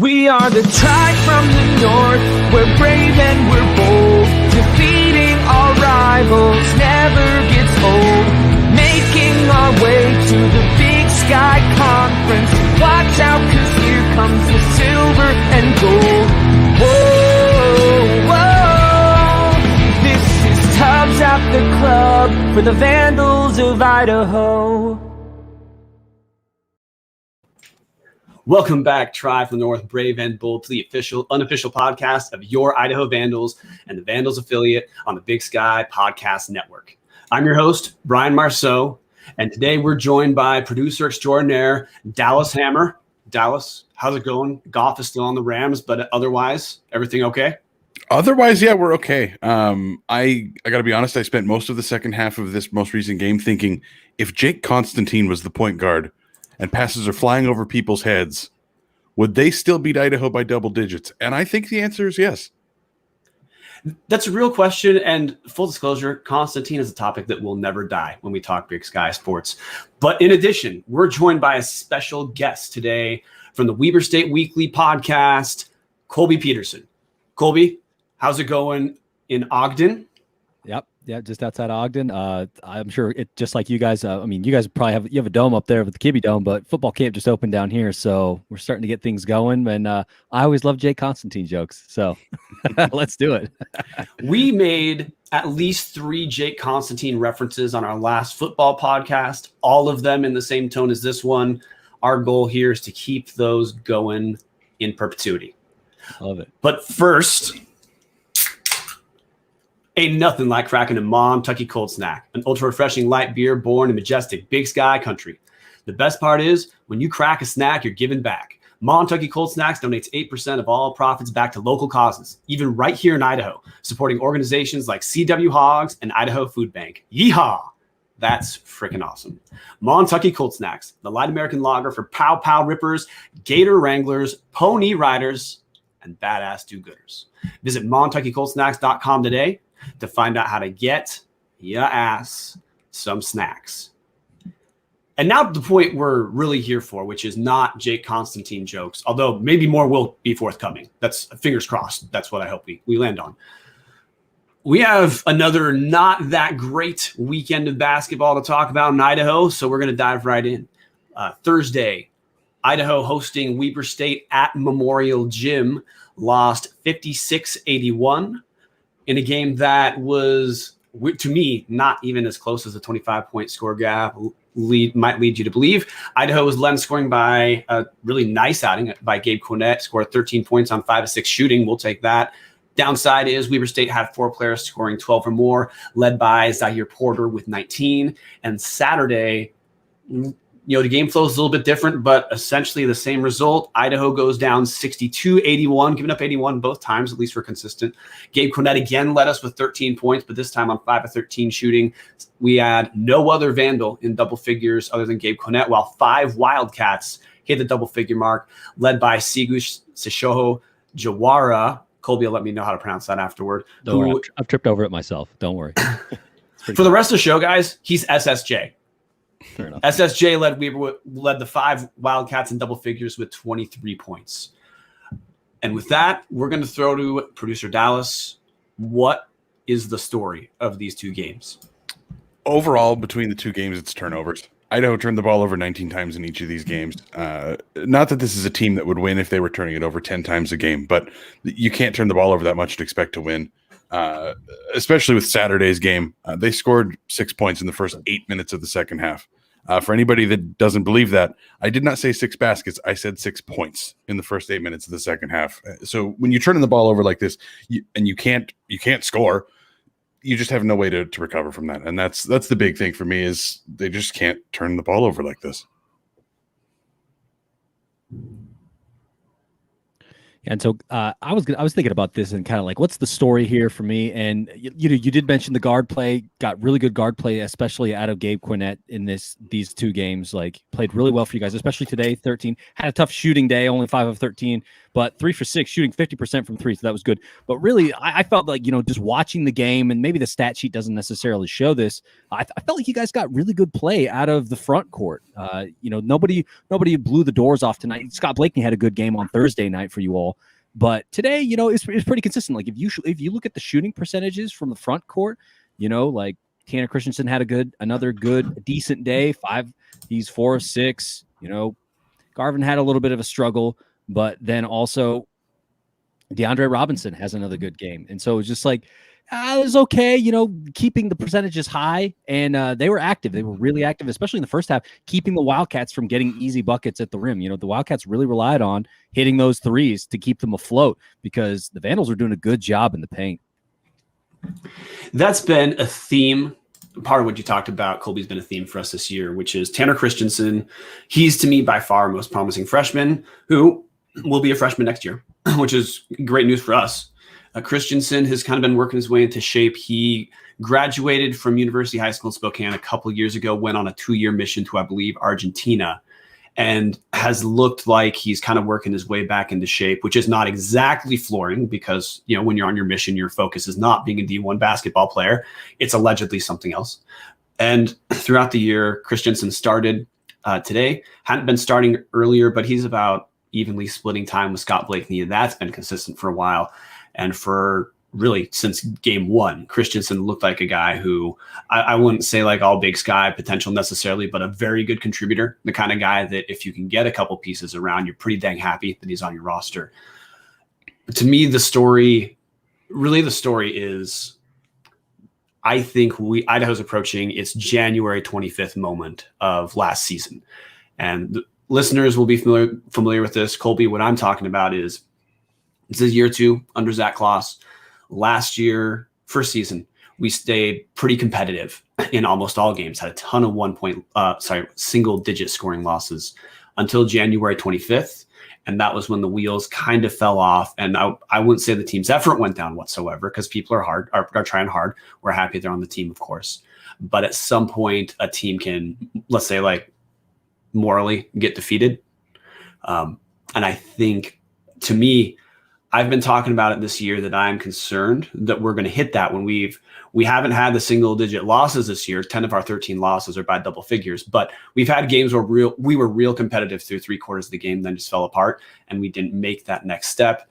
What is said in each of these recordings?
We are the tribe from the north, we're brave and we're bold. Defeating our rivals never gets old. Making our way to the Big Sky Conference. Watch out, 'cause here comes the silver and gold. Whoa, whoa. This is Tubbs at the club for the Vandals of Idaho. Welcome back, Tribe from the North, Brave and Bold, to the unofficial podcast of your Idaho Vandals and the Vandals affiliate on the Big Sky Podcast Network. I'm your host, Brian Marceau, and today we're joined by producer extraordinaire, Dallas Hammer. Dallas, how's it going? Goff is still on the Rams, but otherwise, everything okay? Otherwise, yeah, we're okay. I got to be honest, I spent most of the second half of this most recent game thinking, if Jake Constantine was the point guard, and passes are flying over people's heads, would they still beat Idaho by double digits? And I think the answer is yes. That's a real question, and full disclosure, Constantine is a topic that will never die when we talk Big Sky sports. But in addition, we're joined by a special guest today from the Weber State Weekly podcast, Colby Peterson. Colby, how's it going in Ogden? Yep, just outside Ogden. I'm sure it just like you guys. You guys probably have a dome up there with the Kibbe Dome, but football camp just opened down here, so we're starting to get things going. And I always love Jake Constantine jokes, so let's do it. We made at least 3 Jake Constantine references on our last football podcast, all of them in the same tone as this one. Our goal here is to keep those going in perpetuity. Love it. But first, ain't nothing like cracking a Montucky cold snack, an ultra-refreshing light beer born in majestic Big Sky country. The best part is, when you crack a snack, you're giving back. Montucky Cold Snacks donates 8% of all profits back to local causes, even right here in Idaho, supporting organizations like CW Hogs and Idaho Food Bank. Yeehaw! That's freaking awesome. Montucky Cold Snacks, the light American lager for pow-pow rippers, gator wranglers, pony riders, and badass do-gooders. Visit MontuckyColdSnacks.com today to find out how to get your ass some snacks. And now to the point we're really here for, which is not Jake Constantine jokes, although maybe more will be forthcoming. That's fingers crossed. That's what I hope we land on. We have another not that great weekend of basketball to talk about in Idaho, so we're going to dive right in. Thursday, Idaho hosting Weber State at Memorial Gym, lost 56-81. In a game that was, to me, not even as close as a 25-point score gap might lead you to believe. Idaho was led in scoring by a really nice outing by Gabe Cornett, scored 13 points on 5 of 6 shooting. We'll take that. Downside is Weber State had 4 players scoring 12 or more, led by Zaire Porter with 19. And Saturday, the game flow is a little bit different, but essentially the same result. Idaho goes down 62-81, giving up 81 both times, at least we're consistent. Gabe Cornett again led us with 13 points, but this time on 5 of 13 shooting. We had no other Vandal in double figures other than Gabe Cornett, while 5 Wildcats hit the double-figure mark, led by Sigush Sishoho Jawara. Colby will let me know how to pronounce that afterward. Don't worry, I've tripped over it myself. Don't worry. For the rest of the show, guys, he's SSJ. Fair enough. SSJ led the 5 Wildcats in double figures with 23 points. And with that, we're going to throw to producer Dallas. What is the story of these 2 games? Overall, between the 2 games, it's turnovers. Idaho turned the ball over 19 times in each of these games. Not that this is a team that would win if they were turning it over 10 times a game, but you can't turn the ball over that much to expect to win. Especially with Saturday's game, they scored 6 points in the first 8 minutes of the second half. For anybody that doesn't believe that, I did not say 6 baskets. I said 6 points in the first 8 minutes of the second half. So when you're turning the ball over like this, and you can't score, you just have no way to recover from that. And that's the big thing for me is they just can't turn the ball over like this. And so I was thinking about this and kind of like, what's the story here for me? And you did mention the guard play, got really good guard play, especially out of Gabe Quinnett in these two games. Like played really well for you guys, especially today. 13 had a tough shooting day, only 5 of 13, but 3 for 6, shooting 50% from 3, so that was good. But really, I felt like just watching the game, and maybe the stat sheet doesn't necessarily show this. I felt like you guys got really good play out of the front court. Nobody blew the doors off tonight. Scott Blakeney had a good game on Thursday night for you all. But today, it's pretty consistent. Like if you look at the shooting percentages from the front court, like Tanner Christensen had another good, decent day. 5, he's 4 of 6. Garvin had a little bit of a struggle, but then also DeAndre Robinson has another good game. And so it's just like, it was okay, keeping the percentages high, and they were active. They were really active, especially in the first half, keeping the Wildcats from getting easy buckets at the rim. The Wildcats really relied on hitting those threes to keep them afloat because the Vandals were doing a good job in the paint. That's been a theme. Part of what you talked about, Colby's been a theme for us this year, which is Tanner Christensen. He's, to me, by far most promising freshman who will be a freshman next year, which is great news for us. Christensen has kind of been working his way into shape. He graduated from University High School in Spokane a couple of years ago, went on a 2-year mission to, I believe, Argentina, and has looked like he's kind of working his way back into shape, which is not exactly flooring because, when you're on your mission, your focus is not being a D1 basketball player. It's allegedly something else. And throughout the year, Christensen started today, hadn't been starting earlier, but he's about evenly splitting time with Scott Blakeney, and that's been consistent for a while. And for really since game 1, Christensen looked like a guy who I wouldn't say like all Big Sky potential necessarily, but a very good contributor, the kind of guy that if you can get a couple pieces around, you're pretty dang happy that he's on your roster. To me, the story is, I think Idaho's approaching its January 25th moment of last season. And the listeners will be familiar with this. Colby, what I'm talking about is, this is year 2 under Zach Kloss. Last year, first season, we stayed pretty competitive in almost all games, had a ton of single-digit scoring losses until January 25th, and that was when the wheels kind of fell off. And I wouldn't say the team's effort went down whatsoever because people are trying hard. We're happy they're on the team, of course. But at some point, a team can, let's say, like morally get defeated. And I think, to me, I've been talking about it this year that I'm concerned that we're going to hit that when we haven't had the single digit losses this year. 10 of our 13 losses are by double figures, but we've had games where we were real competitive through 3/4 of the game, then just fell apart and we didn't make that next step.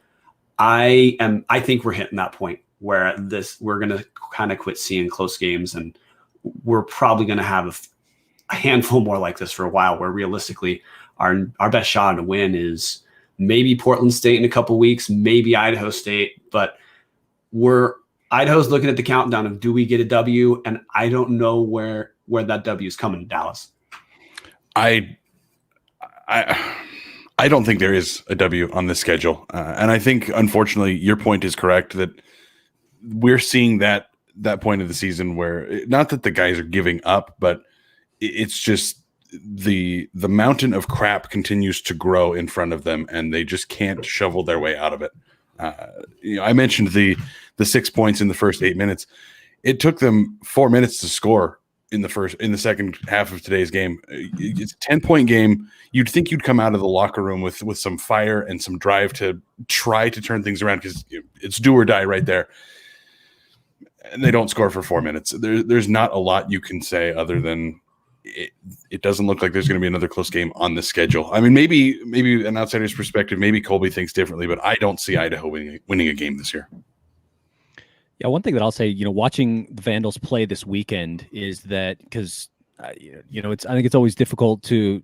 I think we're hitting that point where we're going to kind of quit seeing close games, and we're probably going to have a handful more like this for a while, where realistically our best shot to win is maybe Portland State in a couple weeks, maybe Idaho State, but Idaho's looking at the countdown of, do we get a W? And I don't know where that W is coming to Dallas. I don't think there is a W on this schedule. And I think, unfortunately, your point is correct that we're seeing that point of the season where, not that the guys are giving up, but it's just the mountain of crap continues to grow in front of them, and they just can't shovel their way out of it. I mentioned the 6 points in the first 8 minutes. It took them 4 minutes to score in the second half of today's game. It's a 10-point game. You'd think you'd come out of the locker room with some fire and some drive to try to turn things around, because it's do or die right there. And they don't score for 4 minutes. There's not a lot you can say other than it doesn't look like there's going to be another close game on the schedule. I mean, maybe an outsider's perspective, maybe Colby thinks differently, but I don't see Idaho winning a game this year. Yeah, one thing that I'll say, watching the Vandals play this weekend is that, because I think it's always difficult to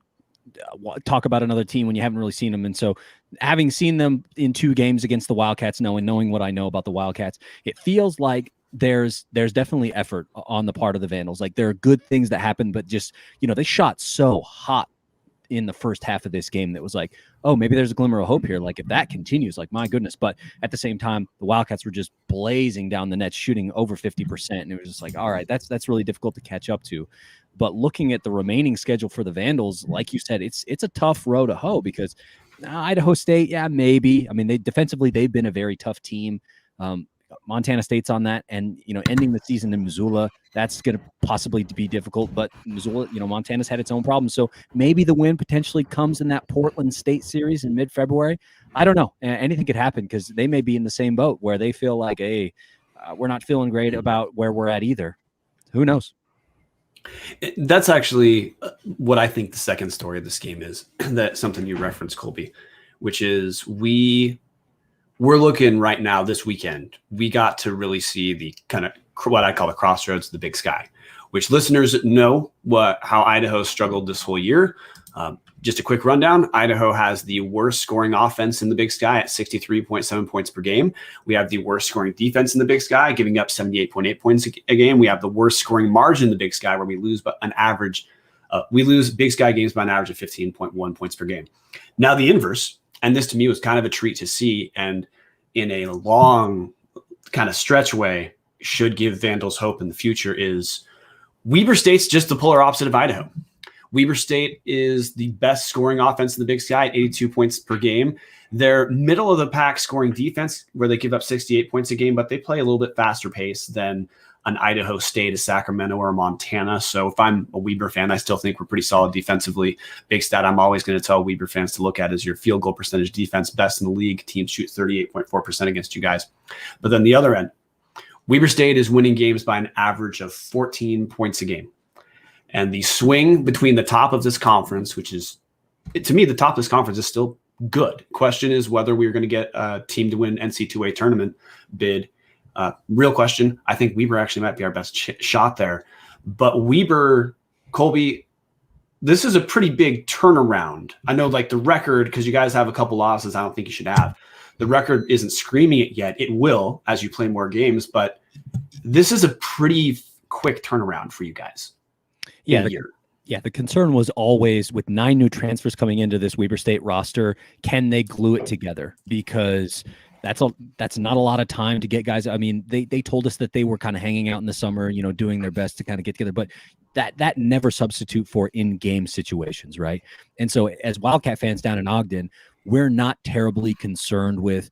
talk about another team when you haven't really seen them. And so having seen them in 2 games against the Wildcats, knowing what I know about the Wildcats, it feels like there's definitely effort on the part of the Vandals. Like, there are good things that happen, but just, they shot so hot in the first half of this game that was like, oh, maybe there's a glimmer of hope here. Like, if that continues, like, my goodness. But at the same time, the Wildcats were just blazing down the net, shooting over 50%. And it was just like, all right, that's really difficult to catch up to. But looking at the remaining schedule for the Vandals, like you said, it's a tough row to hoe, because Idaho State, yeah, maybe. I mean, defensively they've been a very tough team. Montana State's on that, and ending the season in Missoula, that's going to possibly be difficult. But Missoula, Montana's had its own problems, so maybe the win potentially comes in that Portland State series in mid-February. I don't know. Anything could happen because they may be in the same boat where they feel like, hey, we're not feeling great about where we're at either. Who knows? That's actually what I think the second story of this game is. That something you referenced, Colby, which is we're looking right now this weekend. We got to really see the kind of what I call the crossroads of the Big Sky, which listeners know how Idaho struggled this whole year. Just a quick rundown. Idaho has the worst scoring offense in the Big Sky at 63.7 points per game. We have the worst scoring defense in the Big Sky, giving up 78.8 points a game. We have the worst scoring margin in the Big Sky, where we lose we lose Big Sky games by an average of 15.1 points per game. Now the inverse, and this to me was kind of a treat to see, and in a long kind of stretch way should give Vandals hope in the future, is Weber State's just the polar opposite of Idaho. Weber State is the best scoring offense in the Big Sky at 82 points per game. They're middle of the pack scoring defense, where they give up 68 points a game, but they play a little bit faster pace than an Idaho State, a Sacramento, or a Montana. So if I'm a Weber fan, I still think we're pretty solid defensively. Big stat I'm always going to tell Weber fans to look at is your field goal percentage defense, best in the league. Teams shoot 38.4% against you guys. But then the other end, Weber State is winning games by an average of 14 points a game. And the swing between the top of this conference, which is, to me, the top of this conference is still good. Question is whether we're going to get a team to win NC2A tournament bid. Real question. I think Weber actually might be our best shot there. But Weber, Colby, this is a pretty big turnaround. I know, like, the record, because you guys have a couple losses I don't think you should have. The record isn't screaming it yet. It will as you play more games. But this is a pretty quick turnaround for you guys. Yeah, the concern was always, with 9 new transfers coming into this Weber State roster, can they glue it together? Because that's not a lot of time to get guys. I mean, they told us that they were kind of hanging out in the summer, doing their best to kind of get together, but that never substitute for in-game situations, right? And so as Wildcat fans down in Ogden, we're not terribly concerned with,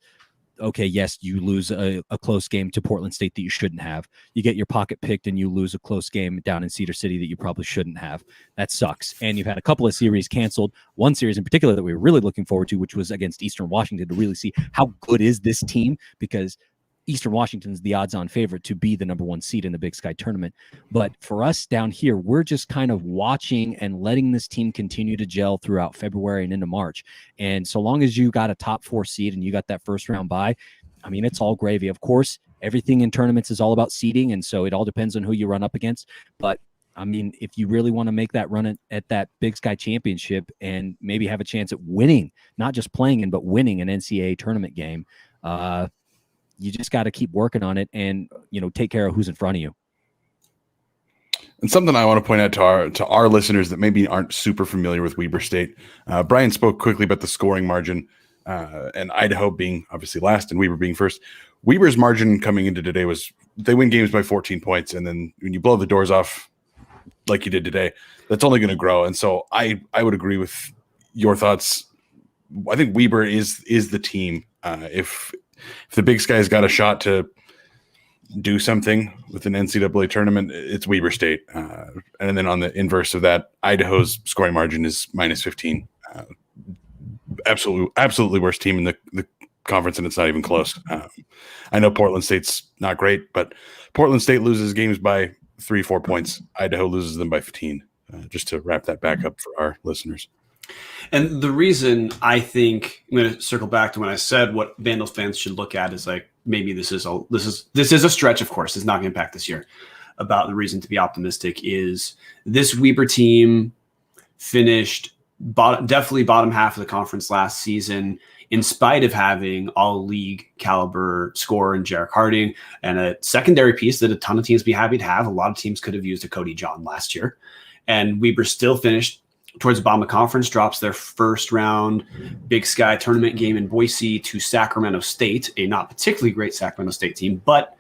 okay, yes, you lose a close game to Portland State that you shouldn't have. You get your pocket picked and you lose a close game down in Cedar City that you probably shouldn't have. That sucks. And you've had a couple of series canceled. One series in particular that we were really looking forward to, which was against Eastern Washington, to really see how good is this team, because Eastern Washington's the odds-on favorite to be the number 1 seed in the Big Sky tournament. But for us down here, we're just kind of watching and letting this team continue to gel throughout February and into March. And so long as you got a top 4 seed and you got that first round bye, I mean, it's all gravy. Of course, everything in tournaments is all about seeding, and so it all depends on who you run up against. But I mean, if you really want to make that run at that Big Sky championship and maybe have a chance at winning, not just playing in, but winning an NCAA tournament game, you just got to keep working on it and, take care of who's in front of you. And something I want to point out to our listeners that maybe aren't super familiar with Weber State. Brian spoke quickly about the scoring margin, and Idaho being obviously last and Weber being first. Weber's margin coming into today was they win games by 14 points. And then when you blow the doors off like you did today, that's only going to grow. And so I would agree with your thoughts. I think Weber is the team. If the Big Sky's got a shot to do something with an NCAA tournament, it's Weber State. And then on the inverse of that, Idaho's scoring margin is minus 15. Absolutely worst team in the conference, and it's not even close. I know Portland State's not great, but Portland State loses games by 3-4 points. Idaho loses them by 15. Just to wrap that back up for our listeners. And the reason I think I'm going to circle back to when I said what Vandals fans should look at is, like, maybe this is a stretch. Of course, it's not going to impact this year. About the reason to be optimistic is this Weber team finished definitely bottom half of the conference last season, in spite of having all league caliber scorer in Jarek Harding and a secondary piece that a ton of teams be happy to have. A lot of teams could have used a Cody John last year, and Weber still finished towards the bottom of the conference, drops their first round Big Sky tournament game in Boise to Sacramento State, a not particularly great Sacramento State team, but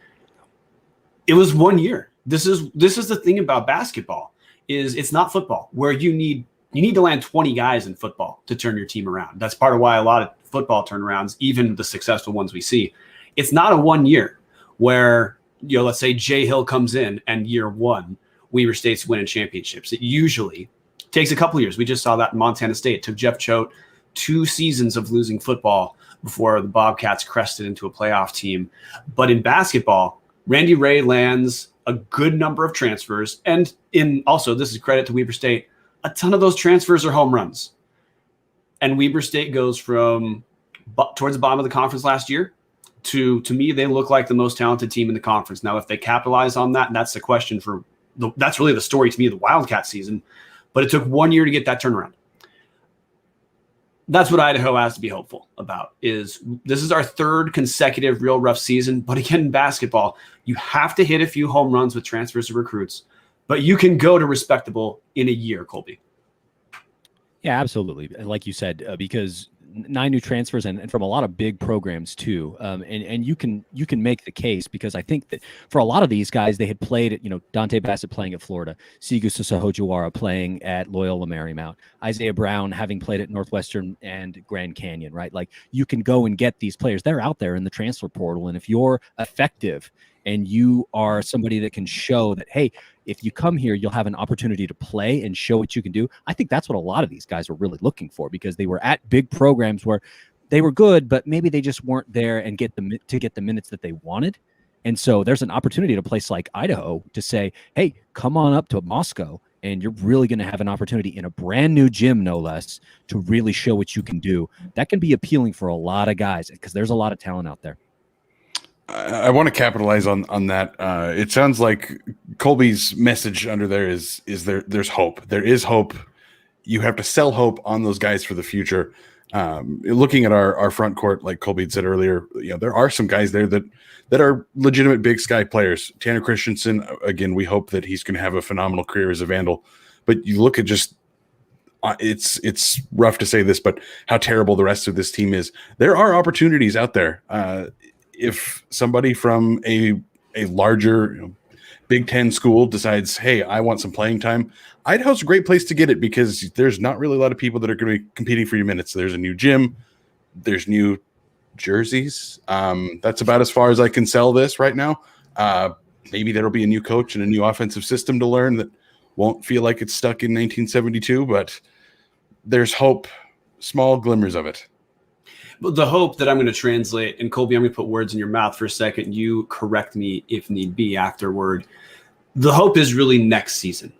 it was 1 year. This is the thing about basketball, is it's not football where you need You need to land 20 guys in football to turn your team around. That's part of why a lot of football turnarounds, even the successful ones we see, it's not a 1 year where, let's say Jay Hill comes in and year one, Weber State's winning championships. It usually takes a couple years. We just saw that in Montana State. It took Jeff Choate 2 seasons of losing football before the Bobcats crested into a playoff team. But in basketball, Randy Ray lands a good number of transfers. And also, this is credit to Weber State, a ton of those transfers are home runs. And Weber State goes from towards the bottom of the conference last year to me, they look like the most talented team in the conference. Now, if they capitalize on that, and that's the question that's really the story to me of the Wildcat season. But it took 1 year to get that turnaround. That's what Idaho has to be hopeful about. This is our 3rd consecutive real rough season. But again, in basketball, you have to hit a few home runs with transfers of recruits. But you can go to respectable in a year, Colby. Yeah, absolutely. Like you said, because 9 new transfers and from a lot of big programs too. And you can make the case, because I think that for a lot of these guys, they had played at, Dante Bassett playing at Florida, Sigu Sasahojuara playing at Loyola Marymount, Isaiah Brown having played at Northwestern and Grand Canyon, right? Like, you can go and get these players. They're out there in the transfer portal. And if you're effective and you are somebody that can show that, hey, if you come here, you'll have an opportunity to play and show what you can do. I think that's what a lot of these guys are really looking for, because they were at big programs where they were good, but maybe they just weren't there and get the minutes that they wanted. And so there's an opportunity at a place like Idaho to say, hey, come on up to Moscow, and you're really going to have an opportunity in a brand new gym, no less, to really show what you can do. That can be appealing for a lot of guys, because there's a lot of talent out there. I want to capitalize on that. It sounds like Colby's message under there is there's hope. There is hope. You have to sell hope on those guys for the future. Looking at our front court, like Colby had said earlier, there are some guys there that are legitimate Big Sky players. Tanner Christensen, again, we hope that he's going to have a phenomenal career as a Vandal. But you look at just it's rough to say this, but how terrible the rest of this team is. There are opportunities out there. If somebody from a larger Big Ten school decides, hey, I want some playing time, Idaho's a great place to get it, because there's not really a lot of people that are going to be competing for your minutes. There's a new gym. There's new jerseys. That's about as far as I can sell this right now. Maybe there'll be a new coach and a new offensive system to learn that won't feel like it's stuck in 1972, but there's hope, small glimmers of it. But the hope that I'm going to translate, and Colby, I'm going to put words in your mouth for a second. You correct me if need be afterward. The hope is really next season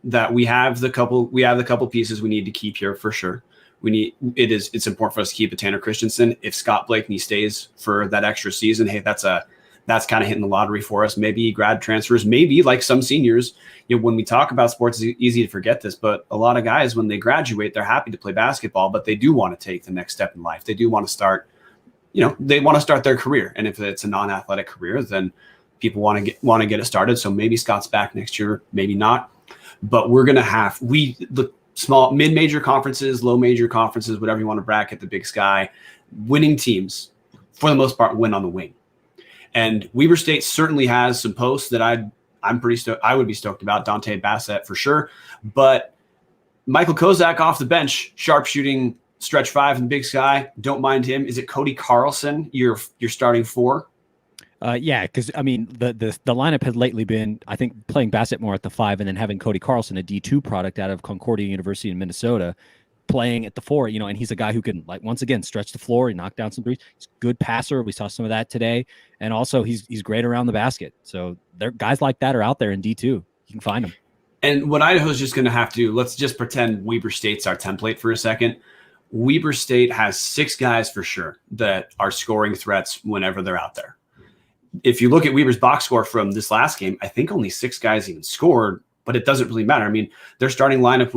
that we have the couple pieces we need to keep here for sure. It's important for us to keep a Tanner Christensen. If Scott Blakeney stays for that extra season, hey, that's kind of hitting the lottery for us. Maybe grad transfers, maybe like some seniors. When we talk about sports, it's easy to forget this, but a lot of guys, when they graduate, they're happy to play basketball, but they do want to take the next step in life. They do want to start, they want to start their career. And if it's a non-athletic career, then people want to get it started. So maybe Scott's back next year, maybe not. But we're going to have the small mid-major conferences, low major conferences, whatever you want to bracket the Big Sky, winning teams for the most part win on the wing. And Weber State certainly has some posts that I'm pretty stoked. I would be stoked about. Dante Bassett for sure, but Michael Cozak off the bench, sharpshooting stretch 5 in Big Sky. Don't mind him. Is it Cody Carlson? You're starting 4. Yeah, because I mean the lineup had lately been, I think, playing Bassett more at the 5, and then having Cody Carlson, a D2 product out of Concordia University in Minnesota, playing at the 4, and he's a guy who can, like, once again, stretch the floor. He knocked down some threes. He's a good passer. We saw some of that today. And also he's great around the basket. So there, guys like that are out there in D2. You can find them. And what Idaho's just going to have to do, let's just pretend Weber State's our template for a second. Weber State has 6 guys for sure that are scoring threats whenever they're out there. If you look at Weber's box score from this last game, I think only 6 guys even scored, but it doesn't really matter. I mean, their starting lineup,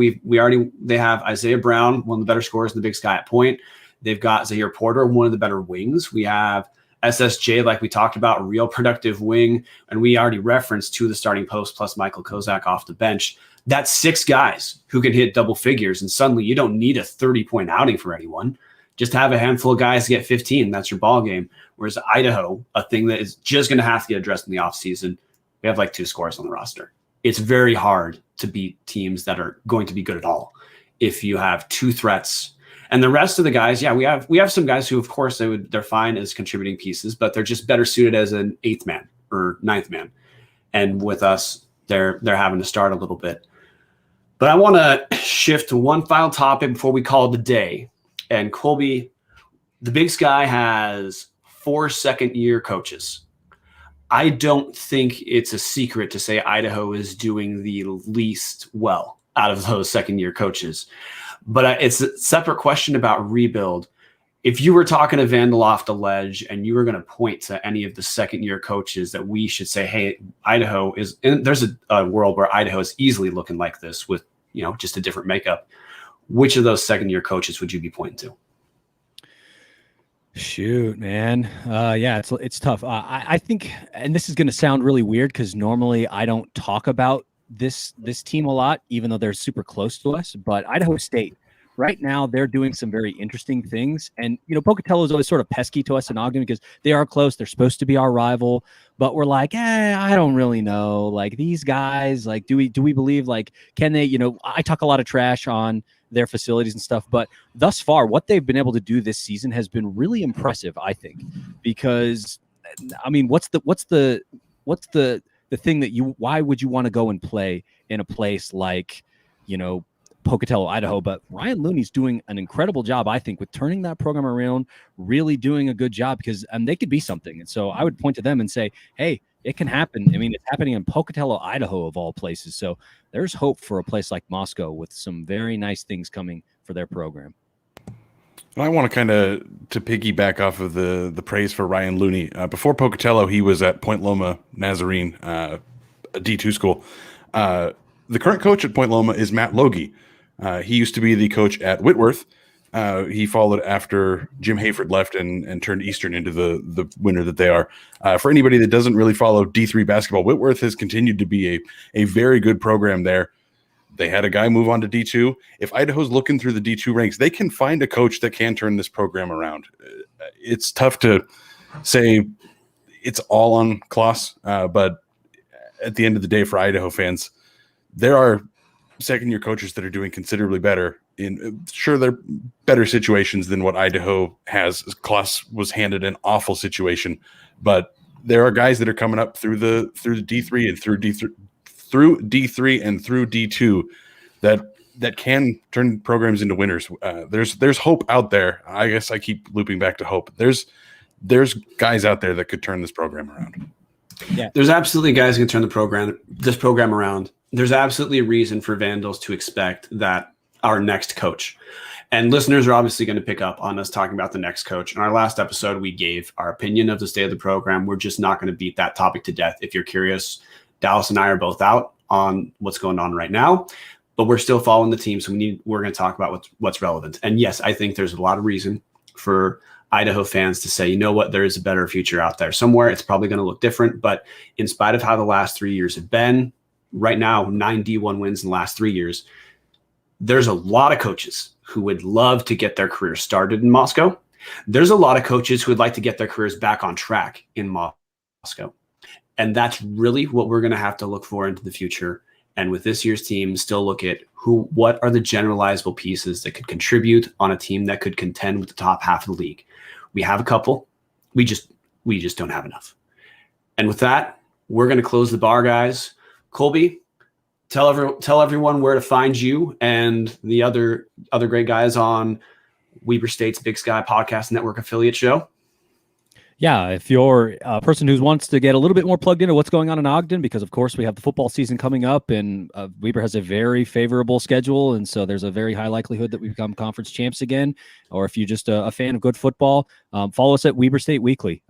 they have Isaiah Brown, one of the better scorers in the Big Sky at point. They've got Zahir Porter, one of the better wings. We have SSJ, like we talked about, a real productive wing. And we already referenced 2 of the starting posts plus Michael Cozak off the bench. That's 6 guys who can hit double figures. And suddenly you don't need a 30-point outing for anyone. Just have a handful of guys get 15. That's your ball game. Whereas Idaho, a thing that is just going to have to get addressed in the offseason, we have like 2 scorers on the roster. It's very hard to beat teams that are going to be good at all. if you have two threats. And the rest of the guys, we have some guys who, of course, they're fine as contributing pieces, but they're just better suited as an 8th man or 9th man. And with us, they're having to start a little bit. But I want to shift to one final topic before we call it a day. And Colby, the Big Sky has 4 second-year coaches. I don't think it's a secret to say Idaho is doing the least well out of those second-year coaches. But it's a separate question about rebuild. If you were talking to Vandal off the ledge and you were going to point to any of the second-year coaches that we should say, hey, Idaho is – and there's a world where Idaho is easily looking like this with, just a different makeup. Which of those second-year coaches would you be pointing to? Shoot, man. It's tough. I think, and this is going to sound really weird because normally I don't talk about this team a lot, even though they're super close to us. But Idaho State, right now, they're doing some very interesting things. And, Pocatello is always sort of pesky to us in Ogden because they are close. They're supposed to be our rival. But we're like, I don't really know. Like, these guys, like, do we believe, like, can they, I talk a lot of trash on their facilities and stuff, but thus far what they've been able to do this season has been really impressive, I think, because I mean, what's the thing that why would you want to go and play in a place like, Pocatello, Idaho? But Ryan Looney's doing an incredible job, I think, with turning that program around, really doing a good job because they could be something. And so I would point to them and say, hey, it can happen. I mean, it's happening in Pocatello, Idaho, of all places. So there's hope for a place like Moscow with some very nice things coming for their program. I want to kind of to piggyback off of the praise for Ryan Looney. Before Pocatello, he was at Point Loma Nazarene, a D2 school. The current coach at Point Loma is Matt Logie. He used to be the coach at Whitworth. He followed after Jim Hayford left and turned Eastern into the winner that they are. For anybody that doesn't really follow D3 basketball, Whitworth has continued to be a very good program there. They had a guy move on to D2. If Idaho's looking through the D2 ranks, they can find a coach that can turn this program around. It's tough to say it's all on Kloss, but at the end of the day, for Idaho fans, there are second-year coaches that are doing considerably better. Sure, they're better situations than what Idaho has. Kloss was handed an awful situation, but there are guys that are coming up through the D3 and through D3 and through D2 that can turn programs into winners. There's hope out there. I guess I keep looping back to hope. There's guys out there that could turn this program around. Yeah, there's absolutely guys who can turn this program around. There's absolutely a reason for Vandals to expect that our next coach, and listeners are obviously going to pick up on us talking about the next coach. In our last episode, we gave our opinion of the state of the program. We're just not going to beat that topic to death. If you're curious, Dallas and I are both out on what's going on right now, but we're still following the team. So we're going to talk about what's relevant. And yes, I think there's a lot of reason for Idaho fans to say, you know what, there is a better future out there somewhere. It's probably going to look different, but in spite of how the last 3 years have been, right now, 9 D1 wins in the last 3 years, there's a lot of coaches who would love to get their career started in Moscow. There's a lot of coaches who would like to get their careers back on track in Moscow. And that's really what we're going to have to look for into the future. And with this year's team, still look at what are the generalizable pieces that could contribute on a team that could contend with the top half of the league. We have a couple. We just don't have enough. And with that, we're going to close the bar, guys. Colby, tell everyone where to find you and the other great guys on Weber State's Big Sky Podcast Network affiliate show. Yeah, if you're a person who wants to get a little bit more plugged into what's going on in Ogden, because of course we have the football season coming up, and Weber has a very favorable schedule, and so there's a very high likelihood that we become conference champs again. Or if you're just a fan of good football, follow us at Weber State Weekly.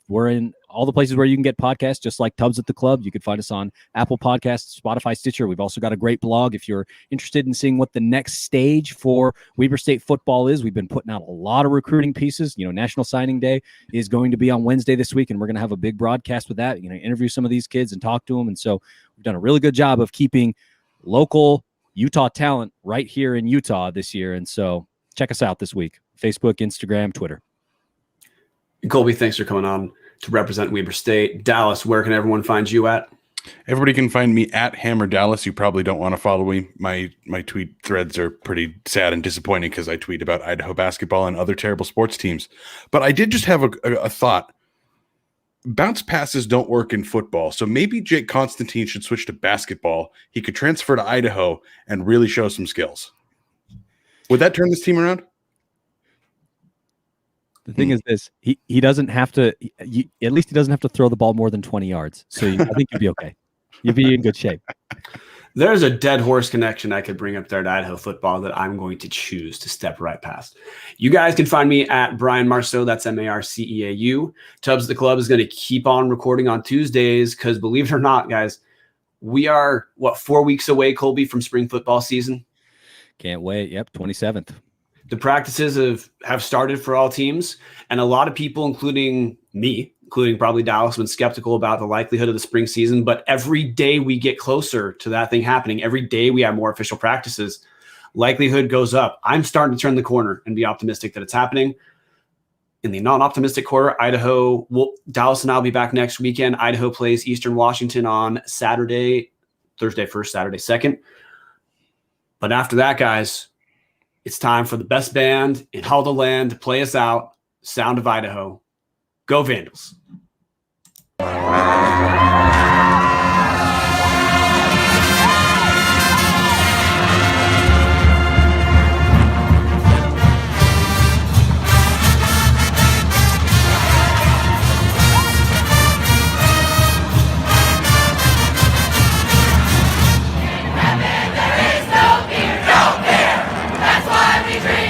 We're in all the places where you can get podcasts, just like Tubbs at the Club. You can find us on Apple Podcasts, Spotify, Stitcher. We've also got a great blog if you're interested in seeing what the next stage for Weber State football is. We've been putting out a lot of recruiting pieces. National Signing Day is going to be on Wednesday this week, and we're going to have a big broadcast with that. Interview some of these kids and talk to them. And so we've done a really good job of keeping local Utah talent right here in Utah this year. And so check us out this week. Facebook, Instagram, Twitter. Colby, thanks for coming on to represent Weber State. Dallas, where can everyone find you at? Everybody can find me at Hammer Dallas. You probably don't want to follow me. My tweet threads are pretty sad and disappointing because I tweet about Idaho basketball and other terrible sports teams. But I did just have a thought. Bounce passes don't work in football, so maybe Jake Constantine should switch to basketball. He could transfer to Idaho and really show some skills. Would that turn this team around? The thing is this, he doesn't have to, at least he doesn't have to throw the ball more than 20 yards. So I think you'll be okay. You'll be in good shape. There's a dead horse connection I could bring up there to Idaho football that I'm going to choose to step right past. You guys can find me at Brian Marceau. That's Marceau. Tubbs the Club is going to keep on recording on Tuesdays because, believe it or not, guys, we are, 4 weeks away, Colby, from spring football season? Can't wait. Yep, 27th. The practices have started for all teams, and a lot of people, including me, including probably Dallas, have been skeptical about the likelihood of the spring season. But every day we get closer to that thing happening, every day we have more official practices, likelihood goes up. I'm starting to turn the corner and be optimistic that it's happening. In the non-optimistic quarter, Dallas and I will be back next weekend. Idaho plays Eastern Washington on Thursday 1st, Saturday 2nd. But after that, guys, it's time for the best band in all the land to play us out. Sound of Idaho. Go Vandals.